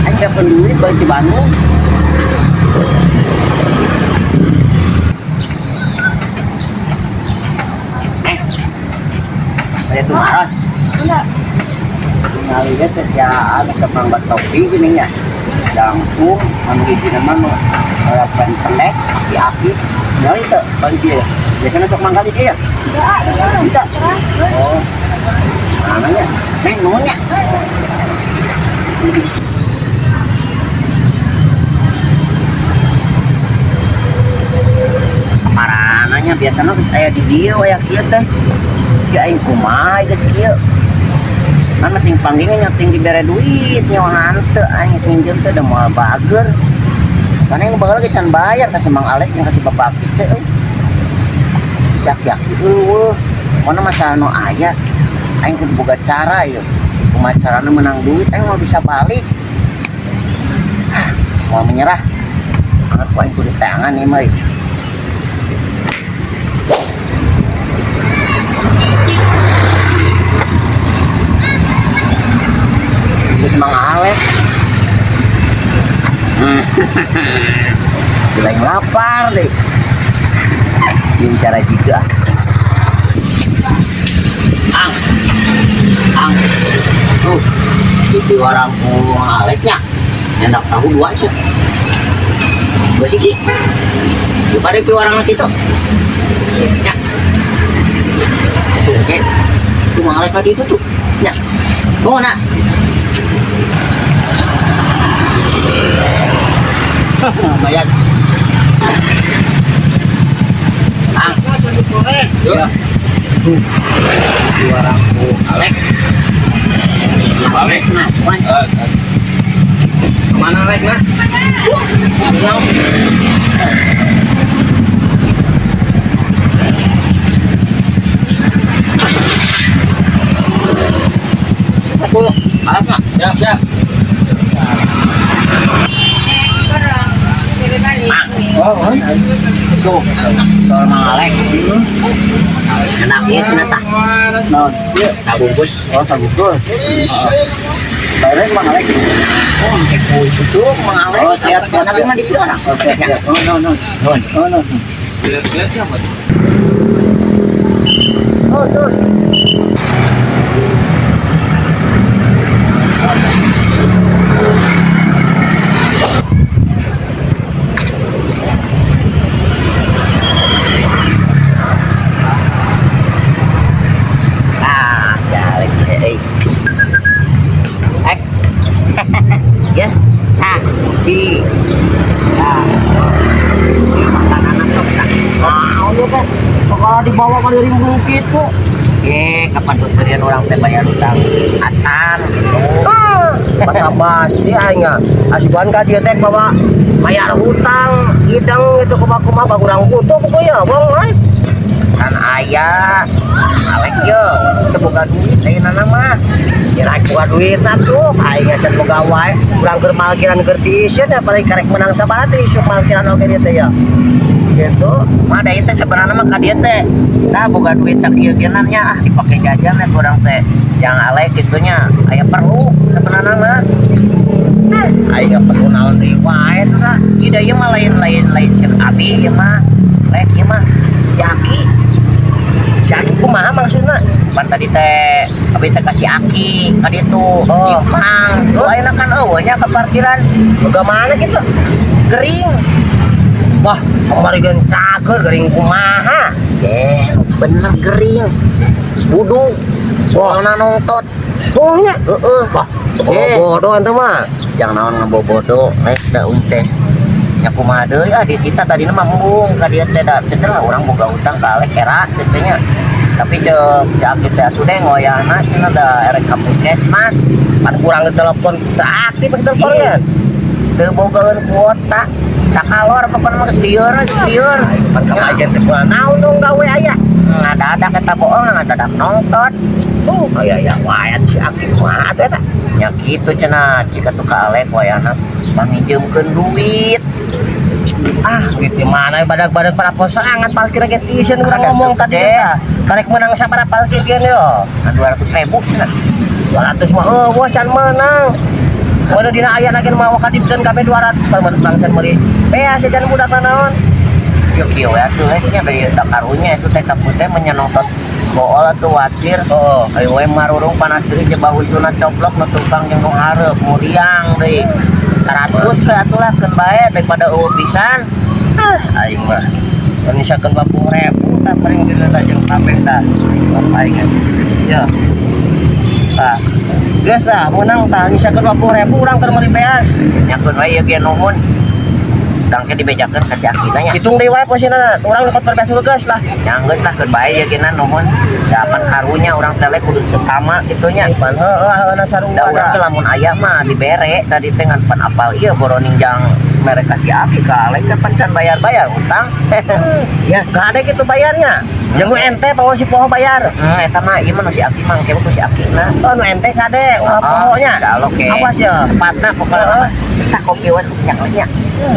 Aing dapat duit balik di Bandung. Ada tuh maras. Enggak. Ngalihat ya ada sepangkat topi gini ya. Jangkung, anu hiji nama pendek, di aki. Ngali itu balik dia. Biasanya sok mangkali dia. Enggak. Oh. Anaknya, neng nuhunnya. Marananya biasanya geus aya di dieu aya kieu teh. Ya aing kumaha geus kieu. Kan masing panggingnya nyoting dibere duit nyawa hanteu aing nginjem teh da moal bager. Kan aing bakal ge can bayar ka Mang Alek yang kasih bapak kitu euy. Sak-yaki eueuh. Mana masa anu aya aing kudu boga cara ieu. Kumaha carana menang duit aing mau bisa balik. Mau menyerah. Aku aing kudu tangan ieu mah. Terus Mang Alek gila yang lapar deh ini cara juga ang tuh di warangku Mang Aleknya enak tahu dua sih gue sih daripada di warang itu ya oke tuh Mang Alek tadi itu tuh ya oh nak bayar ya suaraku Alek Alek nah kemana Alek nah aku Alek nah siap tuh soal Mang Alek enaknya cina tak sabungkus sabungkus bayarnya Mang Alek itu tuh Mang Alek oh siap tapi mah di orang oh siap ya no oh terus ya di makanan sok tak mau lu kan sekolah dibawa ke dari bukit kok kapan tuh berian orang teh bayar utang acan gitu masa basi aing asiban ka dieu teh bawa bayar hutang idang itu kumaha bagurang butuh pokoknya bang kan aya Alek yo teu boga duit ayeuna mah kira gua duit tuh aing acan boga wae urang keur parkiran keur tieun ya paling karek menang sabaraha teh isu parkiran oge dieu teh ya gitu mah da teh sebenarnya mah ka dieu teh tah boga duit sakieu geunnan nya dipake jajan ya urang teh jang Alek gitunya aya perlu sebenarnya mah aing gak perlu naon deui wae tuh nah ida ieu mah lain ceuk abi ieu mah Lek ieu mah si Aki kumaha maksudna pan tadi teh abi teh kasih Aki ka ditu Mang lu ayeuna kan eueuh nya ke parkiran boga mana gitu gering wah kamari geun cager gering kumaha bener gering buduk wah nongtot oh nya wah bodoh anta mah jangan naon ngabobodo rek da teh nya kumaha deui di kita tadi mah embung ka dieu teh da cenah urang boga utang ka Alek era cenah tapi cek kita atuh deh ngoyana cenah da erek ka puskesmas pan kurang telepon teu aktif teleponnya teu bogaeun kuota sakalor papan mah geus lieur pan ka ajen teh naon dong gawe aya ngadadak eta bohong ngadadak nongtot aya wae si Aki mah atuh eta nya kitu cenah cika tuh ka Alek wayana manginjemkeun duit duit di mana badak-badak para posan angat parkir ge tieun urang ngomong tadi eta karek menang sabaraha parkir geun yo 200.000 cenah 200 mah eueuh can menang Mana dina aya lagi mau kadipkeun kami 200 kalau bangsan meuli. Beas jajan budak naon. Yo kieu ya tuh nya bari karunya itu teh kapus teh menyenongtot bool atuh watir. Oh, Ayo we marurung panas deui jeba ujuna coplok nu tukang jeung nu hareup mudiang deui. 100 we atuh lah keun bae daripada eueuh pisan. aing mah. Mun misalkan 50.000 tah paling dileta jeung kabeh tah. Aing. Ya. Tah. Geus tah menang tah misalkan 50.000 urang keur meuli beas. Nyakeun wae ieu ge nuhun. Dangke dibejakeun ka si Akina nya. Hitung deui wae posina urang lekot berbes geus lah. Nyanggeus lah keun bae ieu ge nuhun. Dapan karunya urang teh kudu sesama kitu nya. Pan heueuh na sarua. Da urang teh lamun aya mah dibere tadi teh ngan pan apal ieu boroning jang merek kasih Aki ka lain teh pan can bayar-bayar utang. Ya, gak gitu bayarnya. Yang nu ente bawa si poho bayar. Eta mah ieu mah nu si Aki mah kemu si Akina. Oh, nu ente kade ulah pohonya. Insyaallah ke. Awas ya. Cepatna pokokna. Kita kopi we nya.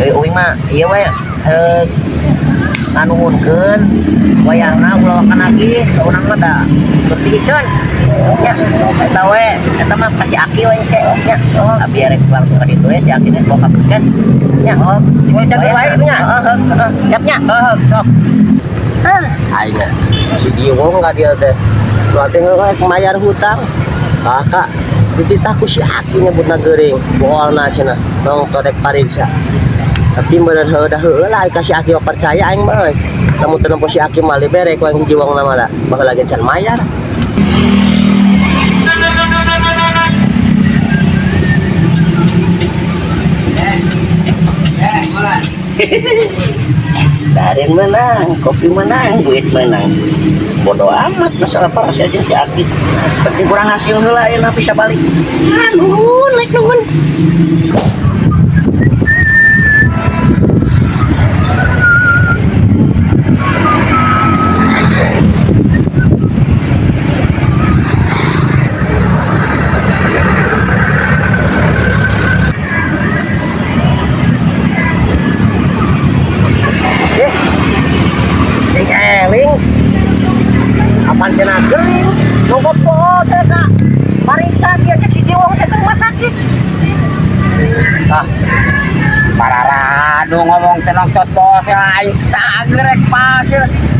Euy mah ieu we nganuhunkeun wayahna ulah kana lagi urang mah da bertisan. Ya, eta we eta mah kasih Aki we ce nya. Abi arek langsung ka ditu we si Aki teh bawa ka puskes. Nya. Cuma can wae nya. Heeh. Siap nya. Sok. Aing si Jiwong ka dia teh. Berarti nggak mayar hutang. Kakak dititaku si Aki nyebutna geuring boolna cenah nong todek pariksa. Tapi bener heueuh lah kasih Aki mah percaya aing mah euy. Lamun teu nempo si Aki mah libere ku aing Jiwong na mah da. Bakal lagi can mayar. Darin menang, kopi menang, duit menang. Bodoh amat masalah para saja si Aki. Penting kurang hasil heula ayeuna bisa balik. Nuhun, lek nuhun. Apaan cenah gering, nongkot poho teh kak. Pariksa dia cek si Jiwong teh ke rumah sakit. Pararadu ngomong cenongcot bos aing sagerek pak.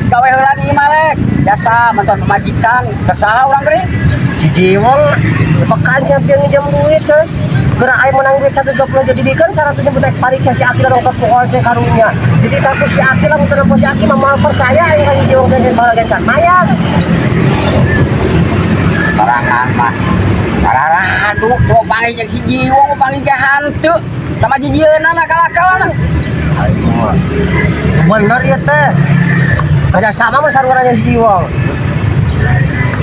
Gawe heula di Malek. Jasa mantan pemajikan. Cek saha urang geuring? Si Jiwong pekan siapa yang ngejam duit teh. Kena aing menang duit 120 jadi bikin 100 butek pariksa si Aki nongkot poho teh karunya. Jadi takut si Aki lah muter si Aki mah percaya aing ka Jiwong teh bakal gencan mayar. Barangan mah. Pararadu tuh panggil jeung si Jiwong panggil ke hantu. Sama jijieuna kalakalan. Aing mah. Bener ya teh. Kerja sama mah saruranya si Jiwong.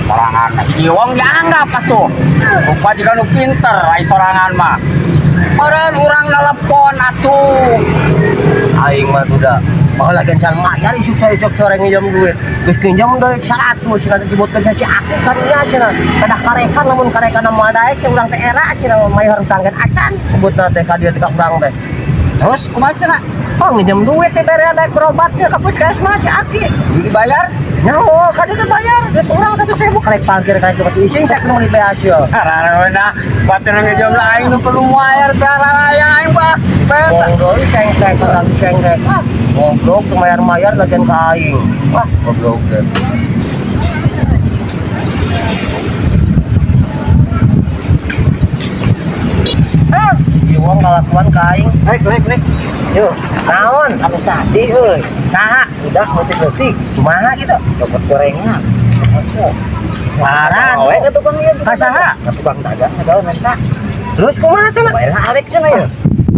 Sorangan mah Jiwong dianggap atuh. Rupa juga nu pinter ai sorangan mah. Meureun urang telepon atuh. Aing mah udah baheula lagi can mayar isuk sore ngejam duit. Geus pinjam duit 100 cenah disebutkeun si Aki karunya cenah. Kadah karekan lamun karekan mah daek si urang teh era cenah mayar hutang gen acan. Sebutna teh ka dieu teh ka urang teh. Terus kumaha cenah? Oh ngejam duit teh bere daek berobat cenah ka puskesmas si Aki. Dibayar? Nyaho ka dieu teh bayar. Duit urang 1.000 karek parkir karek tempat ising sak nu di hasil. Ararana batur ngejam lain nu perlu bayar tararaya aing mah. Ngobrol sengkek kan sengkek. Ngobrol teu mayar-mayar lagian ka aing. Wah, ngobrol teh. Jiwong kalakuan ka aing. Lek. Yuk, naon? Anu tadi euy. Saha? Udah leutik-leutik. Kumaha gitu? Dapat gorengan. Waran. Oh, ke tukang ieu. Ka saha? Ka tukang dagang adalah minta. Terus kumaha cenah? Bae awek cenah ya.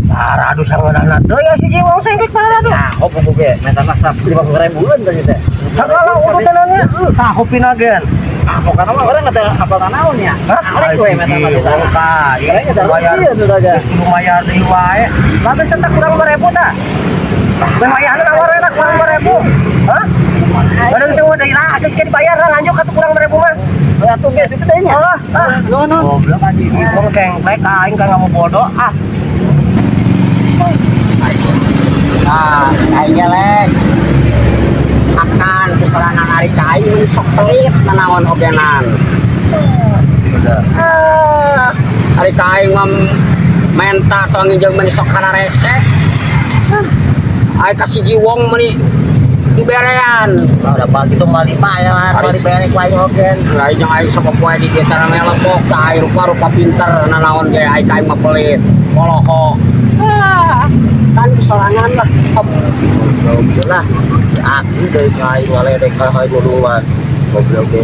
Paradu sangeunana teh ya si Jiwong sengkek paradu. Nah, kopi ge minta masak 50.000-an tadi teh. Sagala urutanana tah kopina gen. Aku kata mah orang kata apa naon ya? Arek we minta Jiwong ka. Ieu bayar. Geus kudu bayar deui wae. Bagus entak kurang 5.000 tah. Teh mayahna nawarna kurang 5.000. Hah? Kadang sing udah ilang geus dibayar lah lanjut atuh kurang 5.000 mah. Atuh geus itu teh nya. Nuhun. Goblok ka Jiwong sengklek ka aing ka ngamu bodoh ah. Aingnya lek makan kesorangan hari cai ini sok pelit nanaon ogenan. Hari cai mah menta atau ngijeng meni sok kana rese. Ai kasih jiwong meni diberean. Udah balik itu mali bayar, mali bayar ku aing ogen. Ai jeung ai sok poe di dieu teh melebok ka ai rupa-rupa pinter nanaon ge ai ka mah pelit. Poloho. Kan sorangan lah. Lah, si Aki dari kain ngaledek ka hayu nulungan. Goblok ge.